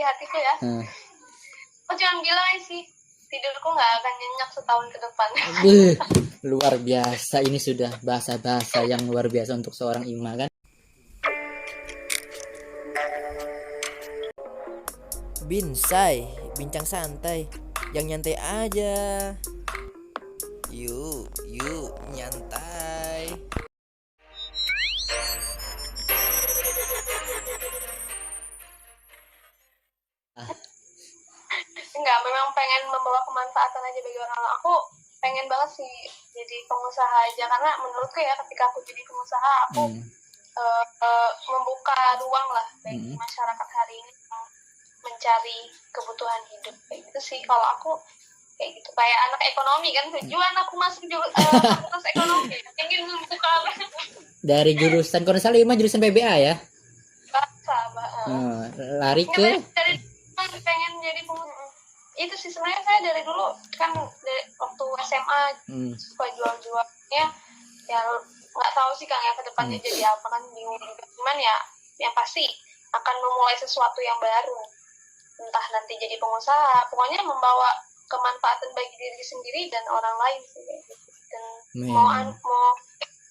hatiku ya. Aku jangan bilang sih, tidurku nggak akan nyenyak setahun ke depan. Luar biasa, ini sudah bahasa-bahasa yang luar biasa untuk seorang Ima kan. Binsai, bincang santai, yang nyantai aja. Yuk nyantai. Enggak, memang pengen membawa kemanfaatan aja bagi orang lain. Aku pengen banget sih jadi pengusaha aja, karena menurutku ya ketika aku jadi pengusaha aku membuka ruang lah bagi masyarakat hari ini yang mencari kebutuhan hidup kayak gitu sih. Kalau aku kayak gitu, kayak anak ekonomi kan, tujuan aku masuk fakultas ekonomi ingin membuka Dari jurusan kalau salah Ima jurusan PBA ya. bahasa Lari ke dari pengen jadi pengusaha. Itu sih sebenarnya saya dari dulu kan, dari waktu SMA suka jual-jualnya ya, nggak tahu sih Kang ya ke depannya jadi apa, kan bingung juga. Cuman ya yang pasti akan memulai sesuatu yang baru, entah nanti jadi pengusaha, pokoknya membawa kemanfaatan bagi diri sendiri dan orang lain sih, dan mau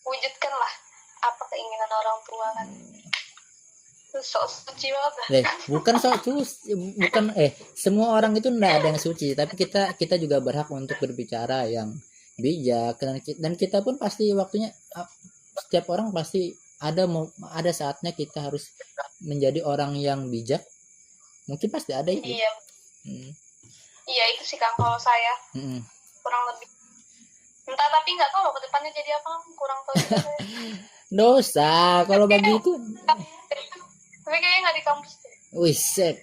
wujudkan lah apa keinginan orang tua kan. Sok suci banget. Bukan sok suci, bukan semua orang itu enggak ada yang suci, tapi kita juga berhak untuk berbicara yang bijak, dan kita pun pasti waktunya, setiap orang pasti ada saatnya kita harus menjadi orang yang bijak. Mungkin pasti ada itu. Iya. Iya itu sih Kang, kalau saya kurang lebih. Entah, tapi nggak tahu loh ke depannya jadi apa, kurang tahu juga saya. Dosa kalau begitu. Tapi kayaknya nggak di kampus deh. Wisek.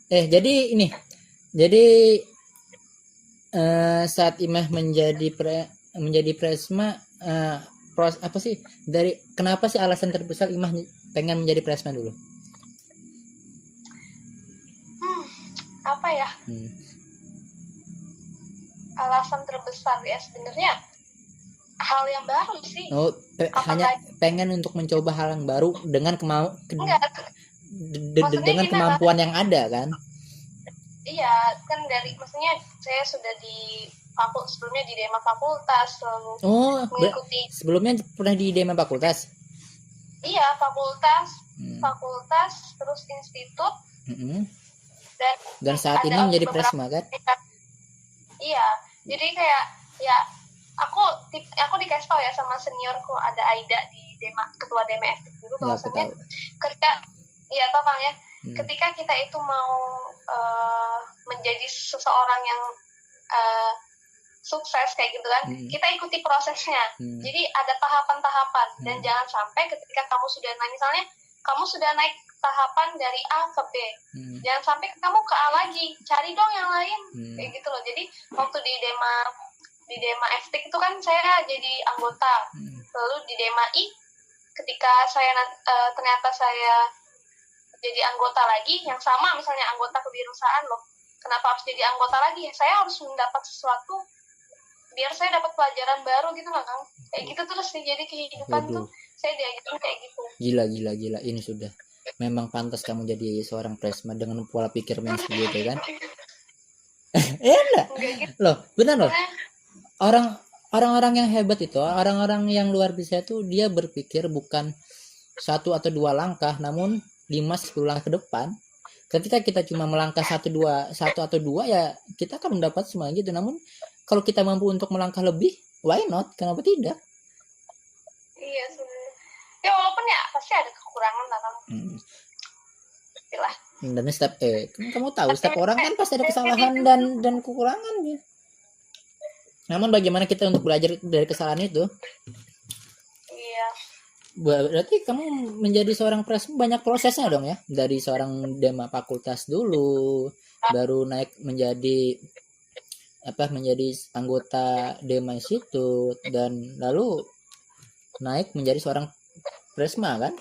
Jadi ini. Jadi saat Imah menjadi presma, apa sih? Kenapa sih alasan terbesar Imah pengen menjadi presma dulu? Apa ya? Alasan terbesar ya sebenarnya hal yang baru sih. Hanya pengen untuk mencoba hal yang baru dengan dengan kemampuan yang ada kan? Iya, kan maksudnya saya sudah sebelumnya di Dema Fakultas, selalu mengikuti. Sebelumnya pernah di Dema Fakultas? Iya, fakultas, terus institut. Dan saat ini menjadi presma kan? Iya, jadi kayak ya aku dikasih tau ya sama seniorku, ada Aida di ketua DMF dulu, bahwasanya ketika Kang ya, ketika kita itu mau menjadi seseorang yang sukses kayak gitu kan, kita ikuti prosesnya. Jadi ada tahapan-tahapan, dan jangan sampai ketika kamu sudah misalnya kamu sudah naik tahapan dari A ke B, jangan sampai kamu ke A lagi, cari dong yang lain, kayak gitu loh. Jadi waktu di Dema FTIK itu kan saya jadi anggota, lalu di Dema I ketika saya ternyata saya jadi anggota lagi yang sama, misalnya anggota kewirausahaan loh, kenapa harus jadi anggota lagi? Saya harus mendapat sesuatu biar saya dapat pelajaran baru gitu lah Kang, kayak gitu terus sih. Jadi kehidupan tuh saya diajarin kayak gitu. Gila, ini sudah memang pantas kamu jadi seorang presma dengan pola pikir yang segitu kan? Enggak gitu. Loh, benar loh. Orang-orang yang hebat itu, orang-orang yang luar biasa itu, dia berpikir bukan 1 atau 2 langkah, namun 5-10 langkah ke depan. Ketika kita cuma melangkah 1 atau 2 ya kita akan mendapat semua gitu. Namun kalau kita mampu untuk melangkah lebih, why not? Kenapa tidak? Iya sebenarnya. Ya walaupun ya pasti ada kekurangan lah Kang. Istilah. Dan kamu tahu setiap orang kan pasti ada kesalahan dan kekurangannya. Namun bagaimana kita untuk belajar dari kesalahan itu? Iya. Berarti kamu menjadi seorang presma banyak prosesnya dong ya? Dari seorang Dema Fakultas dulu, baru naik menjadi anggota Dema Institut, dan lalu naik menjadi seorang presma kan?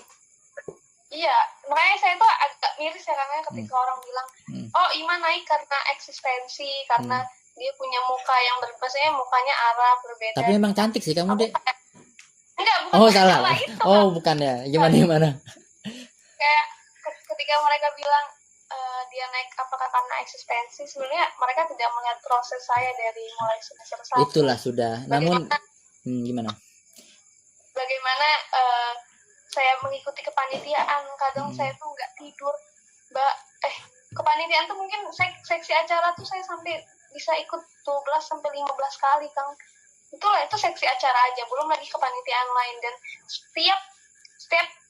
Iya, makanya saya tuh agak miris ya karena ketika orang bilang, oh Ima naik karena eksistensi, karena dia punya muka yang maksudnya mukanya Arab berbeda. Tapi memang cantik sih kamu deh. Enggak, bukan salah. Itu, bukan ya. Gimana? Kayak ketika mereka bilang dia naik apakah karena eksistensi, sebenarnya mereka tidak melihat proses saya dari mulai semester 1. Itulah sudah. Namun gimana? Bagaimana saya mengikuti kepanitiaan, kadang saya tuh nggak tidur, kepanitiaan tuh mungkin seksi acara tuh saya sampai bisa ikut 12 sampai 15 kali, Kang. Itu seksi acara aja, belum lagi kepanitiaan lain. Dan setiap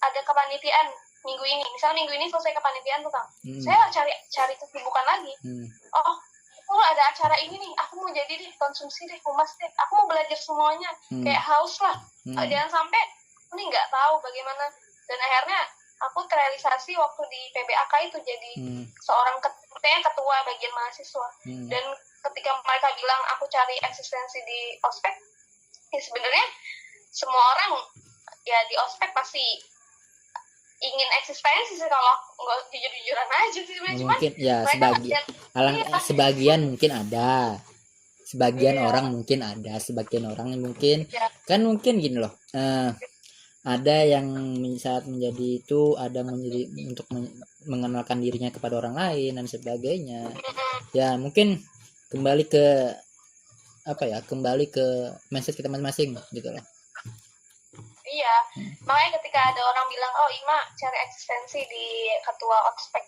ada kepanitiaan minggu ini, misalnya minggu ini selesai kepanitiaan tuh, Kang, saya cari kesibukan lagi. Oh, ada acara ini nih, aku mau jadi deh, konsumsi deh, humas deh, aku mau belajar semuanya, kayak haus lah. Jangan sampai ini nggak tahu bagaimana. Dan akhirnya aku terrealisasi waktu di PBAK itu jadi seorang ketua bagian mahasiswa. Dan ketika mereka bilang aku cari eksistensi di ospek, ya sebenarnya semua orang ya di ospek pasti ingin eksistensi sih, kalau nggak jujur-jujuran aja sih sebenarnya. Mungkin ya sebagian mungkin ada, sebagian orang mungkin ada, sebagian orang mungkin kan mungkin gini loh, ada yang saat menjadi itu ada menjadi untuk mengenalkan dirinya kepada orang lain dan sebagainya. Ya mungkin kembali ke mindset kita masing-masing gitu loh. Iya, makanya ketika ada orang bilang, oh Ima cari eksistensi di ketua ospek,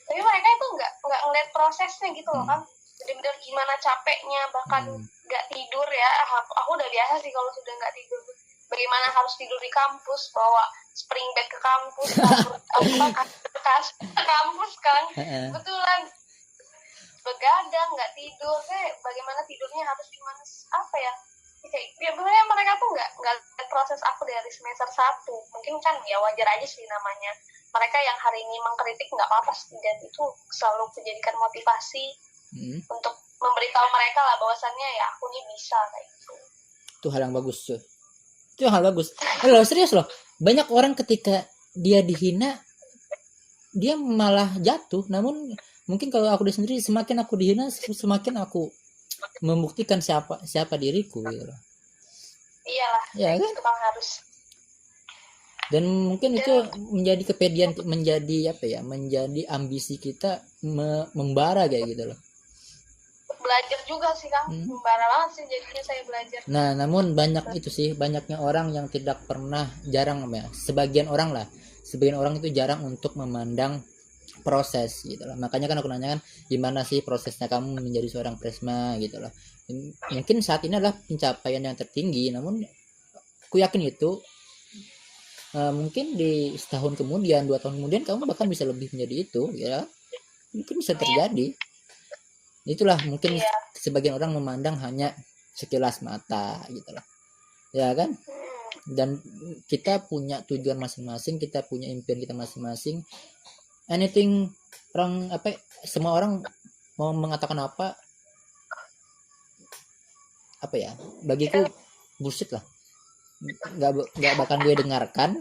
tapi mereka itu nggak ngeliat prosesnya gitu loh, kan. Bener-bener gimana capeknya, bahkan nggak tidur ya. Aku udah biasa sih kalau sudah nggak tidur. Bagaimana harus tidur di kampus, bawa spring bed ke kampus, bekas kampus kan, betulan begadang nggak tidur, bagaimana tidurnya harus gimana, apa ya? Ya sebenarnya mereka tuh nggak lihat proses aku dari semester 1. Mungkin kan ya wajar aja sih namanya. Mereka yang hari ini mengkritik nggak apa-apa sih, dan itu selalu menjadikan motivasi untuk memberitahu mereka lah bahwasannya ya aku ini bisa kayak gitu. Itu hal yang bagus cuy. Itu hal bagus. Loh serius loh. Banyak orang ketika dia dihina dia malah jatuh. Namun mungkin kalau aku sendiri, semakin aku dihina semakin aku membuktikan siapa diriku gitu loh. Iyalah, ya kan? Itu kan harus. Dan mungkin itu menjadi kepedean, menjadi menjadi ambisi kita membara kayak gitu loh. Belajar juga sih, Kang. Membara banget sih jadinya saya belajar. Nah, namun banyaknya orang yang sebagian orang itu jarang untuk memandang proses gitu loh. Makanya kan aku nanya kan, gimana sih prosesnya kamu menjadi seorang presma gitu loh. Mungkin saat ini adalah pencapaian yang tertinggi, namun aku yakin itu mungkin di setahun kemudian, 2 tahun kemudian kamu bahkan bisa lebih menjadi itu, ya mungkin bisa terjadi. Itulah mungkin sebagian orang memandang hanya sekilas mata gitu loh, ya kan. Dan kita punya tujuan masing-masing, kita punya impian kita masing-masing. Anything semua orang mau mengatakan apa bagiku bullshit lah, nggak bakal gue dengarkan,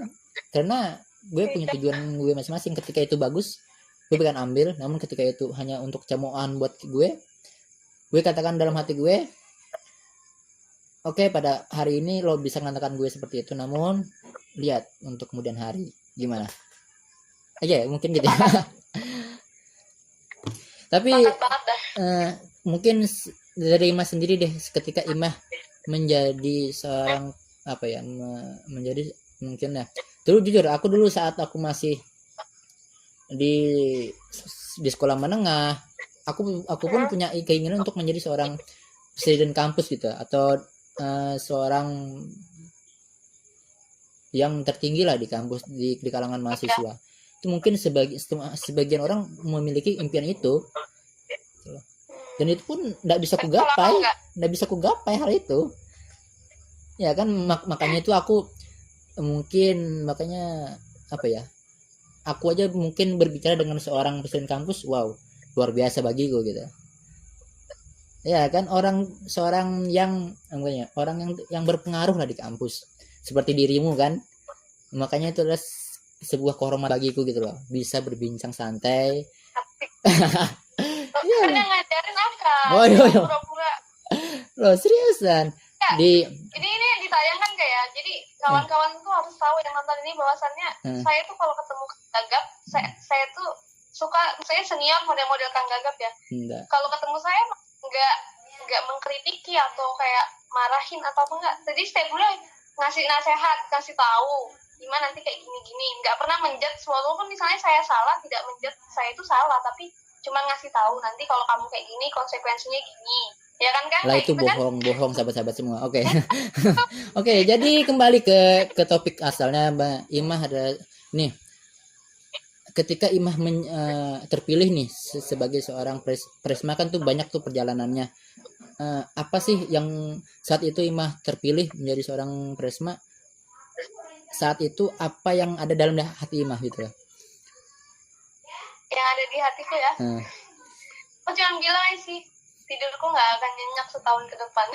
karena gue punya tujuan gue masing-masing. Ketika itu bagus, gue akan ambil. Namun ketika itu hanya untuk cemoohan buat gue katakan dalam hati gue, oke, pada hari ini lo bisa mengatakan gue seperti itu, namun lihat untuk kemudian hari gimana aja, mungkin gitu. Tapi mungkin dari Imah sendiri deh, ketika Imah menjadi seorang menjadi mungkin ya, aku dulu saat aku masih di sekolah menengah, aku pun punya keinginan untuk menjadi seorang presiden kampus gitu, atau seorang yang tertinggi lah di kampus, di kalangan mahasiswa. Itu mungkin sebagian orang memiliki impian itu, dan itu pun tidak bisa ku gapai hal itu, ya kan. Makanya itu aku mungkin aku aja mungkin berbicara dengan seorang presiden kampus, wow, luar biasa bagiku gitu, ya kan. Seorang yang berpengaruh lah di kampus seperti dirimu kan. Makanya itu adalah sebuah kehormatan bagiku gitu loh, bisa berbincang santai. Kan yang ngajarin apa? Pura-pura. Loh seriusan. Jadi ini ditayangkan kayak, jadi kawan-kawan tuh harus tahu yang nonton ini bahwasannya saya tuh kalau ketemu gagap, suka misalnya senior model-model Kang Gagap ya. Enggak. Kalau ketemu saya nggak mengkritiki atau kayak marahin atau apa enggak. Jadi setiap bulan ngasih nasihat, kasih tahu gimana nanti kayak gini-gini. Nggak pernah menjudge, walaupun misalnya saya salah, tidak menjudge saya itu salah, tapi cuma ngasih tahu nanti kalau kamu kayak gini konsekuensinya gini. Ya kan Kang? Lah itu bohong sahabat-sahabat semua. Oke. Oke, jadi kembali ke topik asalnya Mbak Imah. Ada nih, ketika Imah terpilih nih sebagai seorang presma, kan tuh banyak tuh perjalanannya. Apa sih yang saat itu Imah terpilih menjadi seorang presma? Saat itu apa yang ada dalam hati Imah gitu ya? Yang ada di hatiku ya. Aku jangan bilang sih, tidurku nggak akan nyenyak setahun ke depan.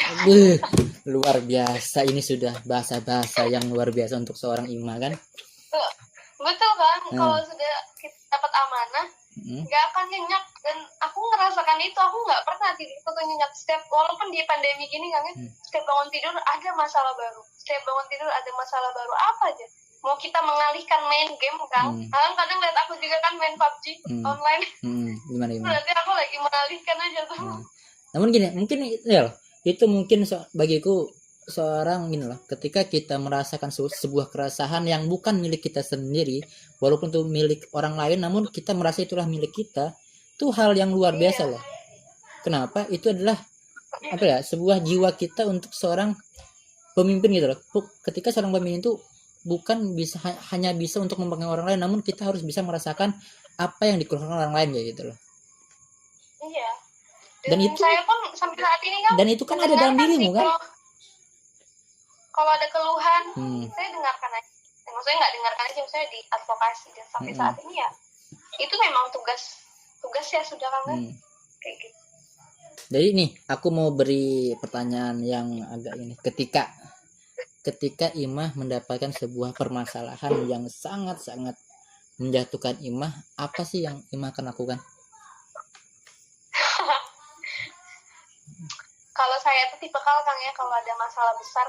Luar biasa, ini sudah bahasa-bahasa yang luar biasa untuk seorang Imah kan? Betul kan? Kalau sudah kita dapat amanah, nggak akan nyenyak. Dan aku ngerasakan itu, aku nggak pernah tidurku tuh nyenyak. Walaupun di pandemi gini kan, setiap bangun tidur ada masalah baru. Setiap bangun tidur ada masalah baru apa aja. Mau kita mengalihkan main game kan? Kadang lihat aku juga kan main PUBG online. Gimana? Berarti aku lagi mengalihkan aja tuh. Namun gini, mungkin ya itu mungkin bagiku seorang gini loh, ketika kita merasakan sebuah keresahan yang bukan milik kita sendiri, walaupun itu milik orang lain, namun kita merasa itulah milik kita, itu hal yang luar biasa loh. Kenapa? Itu adalah apa ya, sebuah jiwa kita untuk seorang pemimpin gitu loh. Ketika seorang pemimpin itu bukan bisa hanya bisa untuk mempengaruhi orang lain, namun kita harus bisa merasakan apa yang dikeluhkan orang lain kayak gitu loh. Iya. Dan itu saya pun sampai saat ini kan. Dan itu kan ada dalam dirimu kan. Kalau ada keluhan, saya dengarkan aja. Maksudnya nggak dengarkan aja, misalnya di advokasi. Dan sampai saat ini ya, itu memang tugas ya sudah kan. Kayak gitu. Jadi nih, aku mau beri pertanyaan yang agak ini. Ketika Imah mendapatkan sebuah permasalahan yang sangat-sangat menjatuhkan Imah, apa sih yang Imah akan lakukan? Kalau saya tuh tipe Kang ya, kalau ada masalah besar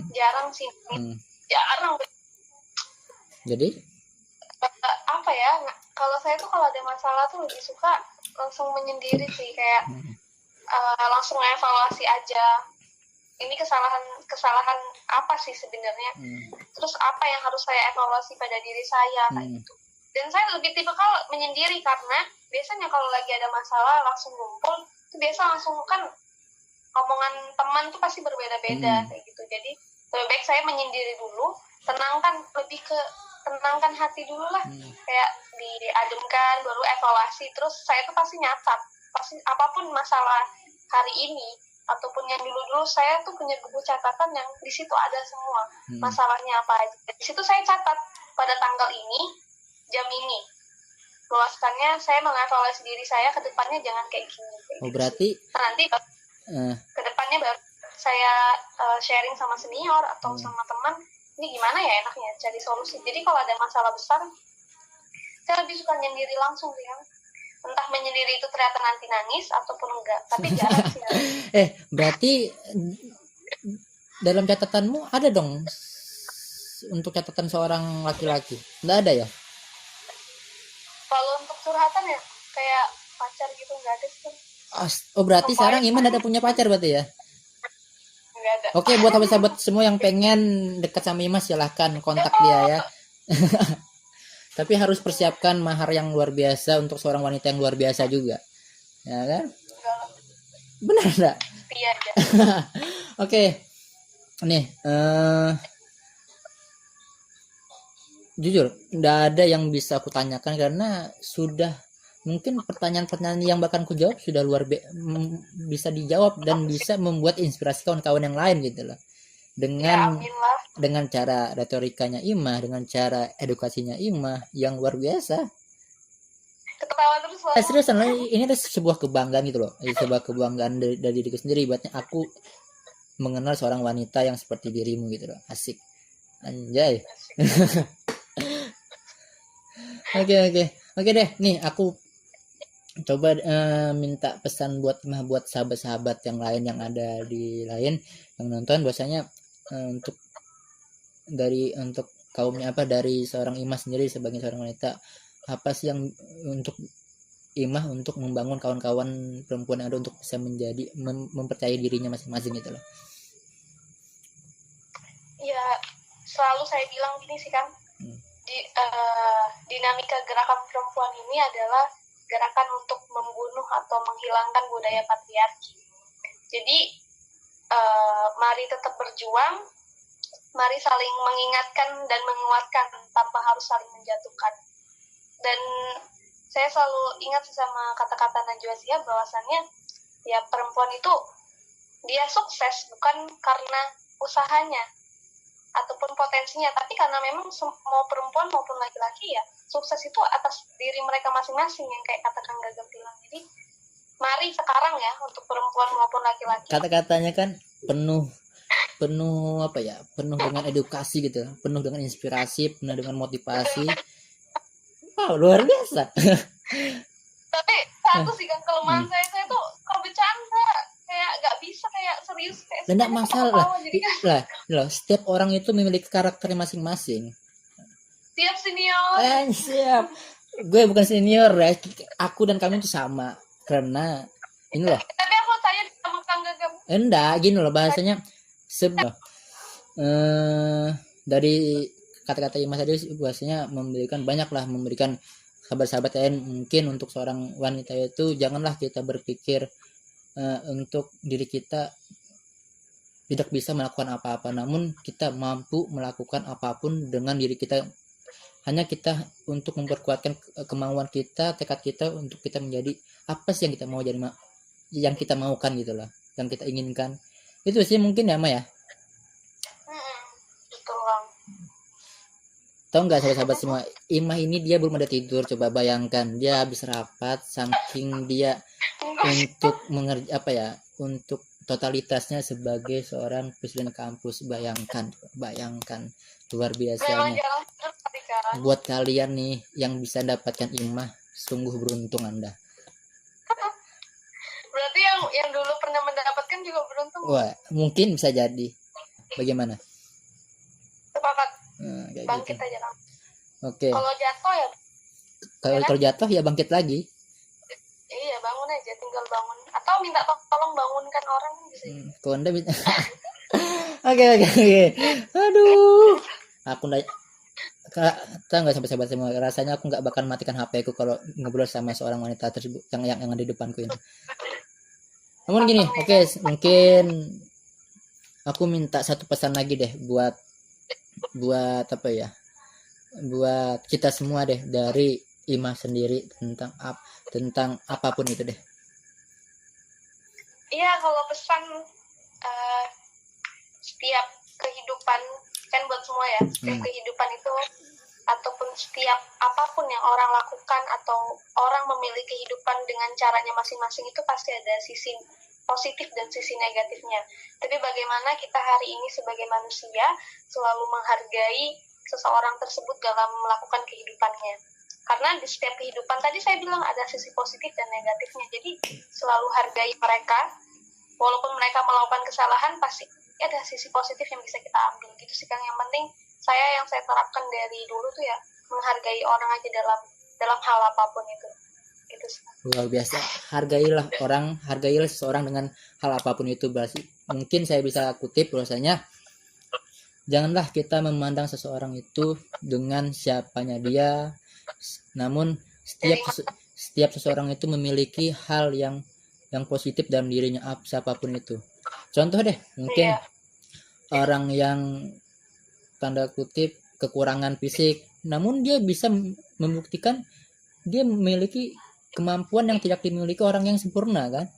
jarang sih, jarang. Jadi? Apa ya? Kalau saya tuh kalau ada masalah tuh lebih suka langsung menyendiri sih, kayak langsung evaluasi aja. Ini kesalahan apa sih sebenarnya? Terus apa yang harus saya evaluasi pada diri saya kayak gitu. Dan saya lebih tipe menyendiri karena biasanya kalau lagi ada masalah langsung ngumpul, itu biasa langsung kan omongan teman tuh pasti berbeda-beda kayak gitu. Jadi lebih baik saya menyendiri dulu, tenangkan hati dulu lah, kayak diademkan, baru evaluasi. Terus saya tuh pasti nyatat, pasti apapun masalah hari ini ataupun yang dulu saya tuh punya buku catatan yang di situ ada semua masalahnya apa aja. Di situ saya catat pada tanggal ini, jam ini. Bahwasannya saya mengevaluasi diri saya ke depannya jangan kayak gini. Berarti nanti kedepannya baru saya sharing sama senior atau sama teman, ini gimana ya enaknya cari solusi. Jadi kalau ada masalah besar, saya lebih suka nyendiri langsung sih ya. Entah menyendiri itu ternyata nanti nangis ataupun enggak, tapi jarang sih. Berarti dalam catatanmu ada dong untuk catatan seorang laki-laki? Nggak ada ya? Kalau untuk curhatan ya kayak pacar gitu nggak ada sih. Berarti sekarang Iman ada punya pacar berarti ya? Nggak ada. Oke, buat sahabat-sahabat semua yang pengen dekat sama Imas silahkan kontak dia ya. Tapi harus persiapkan mahar yang luar biasa untuk seorang wanita yang luar biasa juga, ya kan? Benar nggak? Iya aja. Oke, nih jujur nggak ada yang bisa aku tanyakan karena sudah mungkin pertanyaan-pertanyaan yang bakal aku jawab sudah bisa dijawab dan bisa membuat inspirasi kawan-kawan yang lain gitu loh. Dengan cara retorikanya Imah, dengan cara edukasinya Imah yang luar biasa. Ketawa terus loh. Seriusan, ini adalah sebuah kebanggaan gitu loh. Sebuah kebanggaan dari diriku sendiri, buatnya aku mengenal seorang wanita yang seperti dirimu gitu loh. Asik. Anjay. Oke deh. Nih aku coba minta pesan buat Imah, buat sahabat-sahabat yang lain yang ada di lain yang nonton, bahwasanya untuk kaumnya dari seorang Imah sendiri sebagai seorang wanita, apa sih yang untuk Imah untuk membangun kawan-kawan perempuan yang ada untuk bisa menjadi mempercayai dirinya masing-masing gitu loh. Ya selalu saya bilang gini sih Kang, dinamika gerakan perempuan ini adalah gerakan untuk membunuh atau menghilangkan budaya patriarki. Jadi mari tetap berjuang, mari saling mengingatkan dan menguatkan tanpa harus saling menjatuhkan. Dan saya selalu ingat sama kata-kata Najwa Shihab bahwasannya ya perempuan itu dia sukses bukan karena usahanya ataupun potensinya, tapi karena memang mau perempuan maupun laki-laki ya sukses itu atas diri mereka masing-masing yang kayak kata Kang Gagap bilang. Jadi mari sekarang ya untuk perempuan maupun laki-laki. Kata-katanya kan penuh apa ya, penuh dengan edukasi gitu, penuh dengan inspirasi, penuh dengan motivasi. Wow, luar biasa. Tapi satu sih kan kelemahan saya tuh kalau bercanda kayak nggak bisa kayak serius kayak. Tidak masalah lah, loh, setiap orang itu memiliki karakternya masing-masing. Siap senior. Siap. Gue bukan senior ya, aku dan kamu itu sama karena ini loh. Tapi aku tanya sama Kang Gagap. Enggak, gini loh bahasanya dari kata-kata Imas tadi bahasanya memberikan sahabat-sahabat lain. Mungkin untuk seorang wanita itu janganlah kita berpikir untuk diri kita tidak bisa melakukan apa-apa, namun kita mampu melakukan apapun dengan diri kita. Hanya kita untuk memperkuatkan kemauan kita, tekad kita untuk kita menjadi apa sih yang kita mau jadi, yang kita maukan gitu lah, yang kita inginkan. Itu sih mungkin ya, Ma ya. Betul Bang. Tahu nggak sahabat-sahabat semua, Imah ini dia belum ada tidur. Coba bayangkan, dia habis rapat saking dia untuk untuk totalitasnya sebagai seorang presiden kampus. Bayangkan luar biasanya. Buat kalian nih yang bisa dapatkan Imah, sungguh beruntung Anda. Berarti yang dulu pernah mendapatkan juga beruntung. Wah, mungkin bisa jadi. Bagaimana? Sepakat. Kayak Bangkit gitu. aja Kang. Oke. Kalau jatuh ya. Kalau terjatuh ya bangkit lagi. Iya, bangun aja, tinggal bangun. Atau minta tolong bangunkan orang bisa. Kok Anda bisa? Oke. Aduh. Aku kita nggak sahabat-sahabat semua, rasanya aku nggak bakal matikan HP ku kalau ngobrol sama seorang wanita tersebut yang ada di depanku ini. Namun gini, oke, mungkin aku minta satu pesan lagi deh buat apa ya, buat kita semua deh, dari Imah sendiri tentang apapun itu deh. Iya, kalau pesan setiap kehidupan kan buat semua ya, setiap kehidupan itu ataupun setiap apapun yang orang lakukan atau orang memilih kehidupan dengan caranya masing-masing itu pasti ada sisi positif dan sisi negatifnya. Tapi bagaimana kita hari ini sebagai manusia selalu menghargai seseorang tersebut dalam melakukan kehidupannya. Karena di setiap kehidupan tadi saya bilang ada sisi positif dan negatifnya. Jadi selalu hargai mereka, walaupun mereka melakukan kesalahan pasti ada sisi positif yang bisa kita ambil gitu sih Kang. Yang penting yang saya terapkan dari dulu tuh ya menghargai orang aja dalam hal apapun itu gitu sih. Luar biasa, hargailah seseorang dengan hal apapun itu. Berarti mungkin saya bisa kutip bahwasanya janganlah kita memandang seseorang itu dengan siapanya dia, namun setiap seseorang itu memiliki hal yang positif dalam dirinya, siapapun itu. Contoh deh, mungkin orang yang tanda kutip kekurangan fisik, namun dia bisa membuktikan dia memiliki kemampuan yang tidak dimiliki orang yang sempurna kan.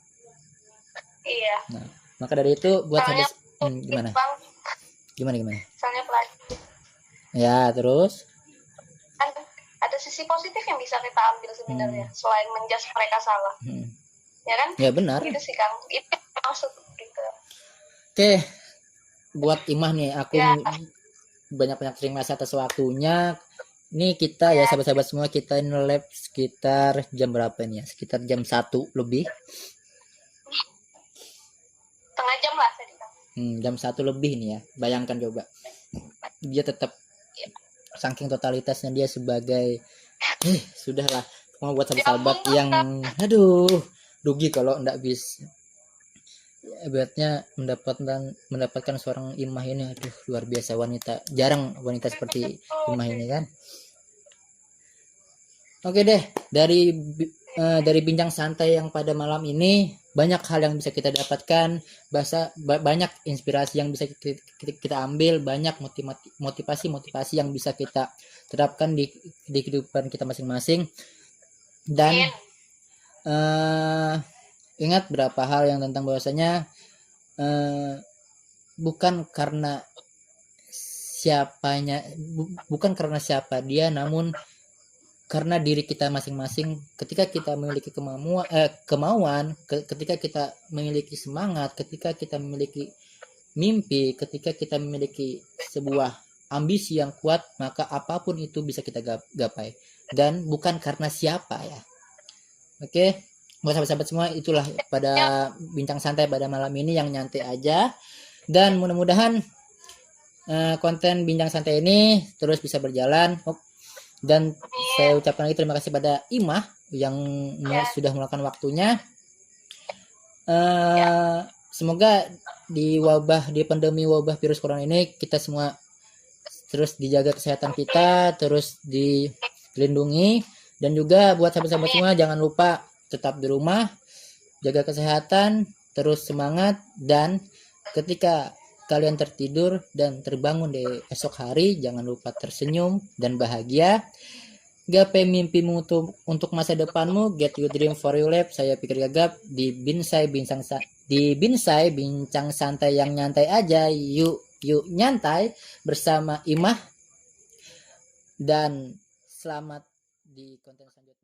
Iya. Nah, maka dari itu buat gimana? Misalnya pelatih. Ya, terus Kan ada sisi positif yang bisa kita ambil sebenarnya selain menjudge mereka salah. Ya kan? Ya benar. Gitu sih Kang. Itu maksud gitu. Oke. Buat Imah nih, aku banyak-banyak terima kasih atas waktunya. Ini kita ya sahabat-sahabat semua, kita ini live sekitar jam berapa nih ya? Sekitar jam 1 lebih. Setengah jam lah tadi. Jam 1 lebih nih ya. Bayangkan coba. Dia tetap saking totalitasnya dia sebagai sudahlah, Mau buat sahabat-sahabat yang aduh rugi kalau ndak bisa hebatnya mendapatkan seorang Imah ini. Aduh luar biasa, wanita, jarang wanita seperti Imah ini kan. Oke deh, dari bincang santai yang pada malam ini banyak hal yang bisa kita dapatkan, banyak inspirasi yang bisa kita ambil, banyak motivasi yang bisa kita terapkan di kehidupan kita masing-masing. Dan ingat berapa hal yang tentang bahwasanya bukan karena siapa dia, namun karena diri kita masing-masing. Ketika kita memiliki kemauan, ketika kita memiliki semangat, ketika kita memiliki mimpi, ketika kita memiliki sebuah ambisi yang kuat, maka apapun itu bisa kita gapai, dan bukan karena siapa ya. Oke, buat sahabat-sahabat semua, itulah pada bincang santai pada malam ini yang nyantai aja, dan mudah-mudahan konten bincang santai ini terus bisa berjalan. Dan saya ucapkan lagi terima kasih pada Imah yang sudah meluangkan waktunya. Semoga di pandemi wabah virus corona ini kita semua terus dijaga kesehatan kita, terus dilindungi. Dan juga buat sahabat-sahabat semua, jangan lupa tetap di rumah, jaga kesehatan, terus semangat. Dan ketika kalian tertidur dan terbangun di esok hari, jangan lupa tersenyum dan bahagia. Gapai mimpimu untuk masa depanmu. Get your dream for your life. Saya Pikir Gagap di Binsai bincang santai yang nyantai aja. Yuk nyantai bersama Imah. Dan selamat di konten selanjutnya.